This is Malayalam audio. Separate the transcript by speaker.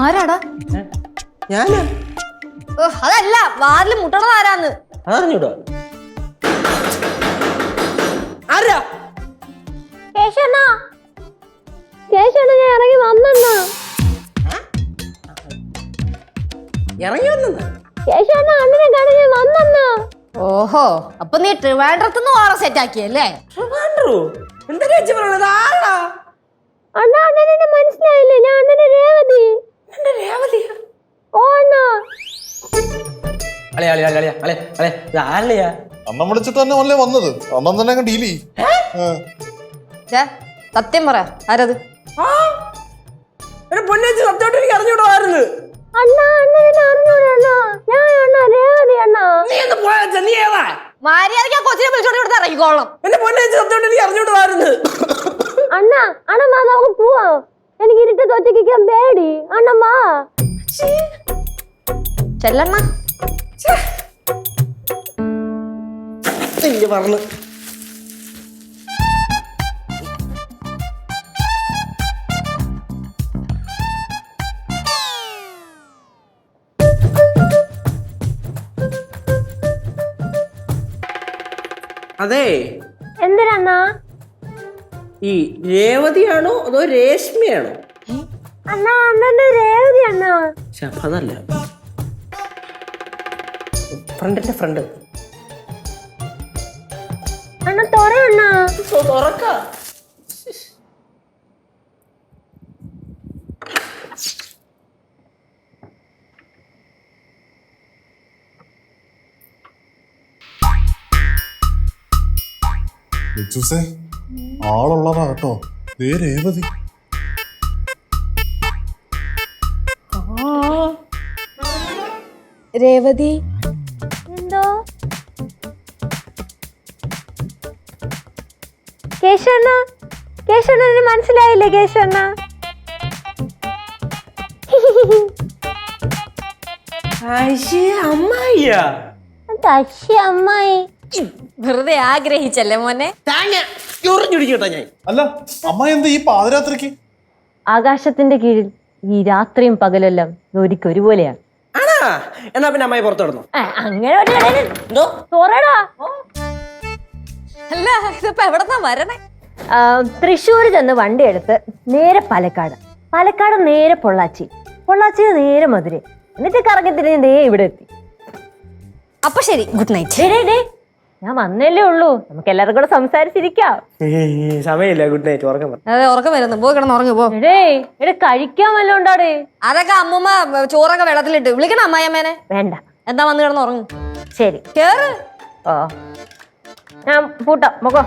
Speaker 1: ആരാടാ?
Speaker 2: ഞാനാ.
Speaker 1: അതല്ല, വാതിൽ മുട്ടണത് ആരാന്ന്
Speaker 2: അതറിഞ്ഞൂടോ? ആരാ?
Speaker 3: കേശവണ്ണാ, കേശവണ്ണ ഞാൻ ഇറങ്ങി വന്നെന്നാ.
Speaker 2: ഇറങ്ങി വന്ന
Speaker 3: കേശവണ്ണ അണ്ണനെ കാണാൻ ഞാൻ വന്നെന്നാ.
Speaker 1: ഓഹോ, അപ്പൊ നീ ട്രിവാൻഡ്രത്തുനിന്ന് ഓറ സെറ്റ് ആക്കിയല്ലേ?
Speaker 2: എന്താ ചേച്ചി പറയണത്? ആരാ?
Speaker 3: അണ്ണാ, അണ്ണനെ മനസ്സിലായില്ലേ? ഞാൻ അണ്ണനെ രേവതി.
Speaker 2: രേവതിയാ?
Speaker 3: ഓ അണ്ണാ.
Speaker 2: ആരല്ലയാ?
Speaker 4: അണ്ണം വിളിച്ചിട്ട് തന്നെ അല്ലേ വന്നത്? അണ്ണം തന്നെ അങ്ങ് ഡീൽ ചെയ്യും.
Speaker 1: സത്യം പറ, ആരത്?
Speaker 2: പൊന്നേച്ചി സത്യമായിട്ട് എനിക്ക് അറിഞ്ഞൂടായിരുന്നു.
Speaker 3: അണ്ണാ, അണ്ണനെ അറിഞ്ഞൂടാ. ഞാൻ അണ്ണാ രേവതി അണ്ണാ.
Speaker 2: നീ എന്ന് പോയാ? നീ ഏതാ?
Speaker 1: മര്യാദയ്ക്ക് ആ കൊച്ചിനെ വിളിച്ചോണ്ട് ഇവിടുത്തെ ഇറങ്ങിക്കോളണം.
Speaker 2: എന്റെ പൊന്നേച്ചി സത്യമായിട്ട് എനിക്ക് അറിഞ്ഞൂടായിരുന്നു.
Speaker 3: അണ്ണാ, അണ്ണമ്മ നമുക്ക് പോവാം. എനിക്ക് ഇരുട്ടത്ത് ഒറ്റയ്ക്കാൻ പേടി. അണ്ണമ്മ
Speaker 1: ചെല്ലണ്ണ.
Speaker 2: പറഞ്ഞു അതെ.
Speaker 3: എന്തിനാ?
Speaker 2: ഈ രേവതിയാണോ അതോ രേഷ്മയാണോ?
Speaker 3: അണ്ണാ, അണ്ണന്റെ രേവതി അണ്ണാ.
Speaker 2: അതല്ല, ഫ്രണ്ടിന്റെ ഫ്രണ്ട്.
Speaker 3: അണ്ണ തുറ അണ്ണാ.
Speaker 2: തുറക്ക.
Speaker 4: ആളുള്ളതാ കേട്ടോ. രേവതി.
Speaker 1: രേവതി
Speaker 3: എന്തോ? കേശവണ്ണ, കേശവണ്ണ മനസ്സിലായില്ലേ? കേശവണ്ണ
Speaker 2: അമ്മായിയാ?
Speaker 3: അമ്മായി.
Speaker 1: വെറുതെ ആഗ്രഹിച്ചല്ലേ മോനെ?
Speaker 2: ഞാൻ
Speaker 4: അല്ല, അമ്മ എന്താ ഈ പാതിരാത്രിക്ക്?
Speaker 3: ആകാശത്തിന്റെ കീഴിൽ ഈ രാത്രിയും പകലെല്ലാം ഒരുപോലെയാണ്.
Speaker 2: എന്നാ പിന്നെ അമ്മായി പുറത്തു കിടന്നു.
Speaker 3: അങ്ങനെ തുറടാ.
Speaker 1: അല്ല, ഇതിപ്പോ എവിടെന്നാ വരണേ?
Speaker 3: തൃശ്ശൂർ ചെന്ന് വണ്ടി എടുത്ത് നേരെ പാലക്കാട്, പാലക്കാട് നേരെ പൊള്ളാച്ചി, പൊള്ളാച്ചി നേരെ മധുരൈ, എന്നിട്ട് കറങ്ങി തിരിഞ്ഞ് ദേ ഇവിടെ എത്തി.
Speaker 1: അപ്പൊ ശരി, ഗുഡ് നൈറ്റ്.
Speaker 3: ഞാൻ വന്നല്ലേ ഉള്ളൂ, നമുക്ക് എല്ലാവർക്കും കൂടെ സംസാരിച്ചിരിക്കാം.
Speaker 2: സമയമില്ല. Good night. ഉറക്കം.
Speaker 1: അതെ, ഉറക്കം വരുന്നു. പോയി കിടന്ന് ഉറങ്ങി പോ.
Speaker 3: കഴിക്കാൻ വല്ലതും ഉണ്ടാടേ?
Speaker 1: അതൊക്കെ അമ്മൂമ്മ ചോറൊക്കെ വെള്ളത്തിലിട്ട് വിളിക്കണം അമ്മായിയമ്മേനെ.
Speaker 3: വേണ്ട,
Speaker 1: എന്താ വന്ന് കിടന്ന് ഉറങ്ങും.
Speaker 3: ശരി
Speaker 1: കേറ്.
Speaker 3: ഓ, ഞാൻ പൂട്ടാം. പോകോ.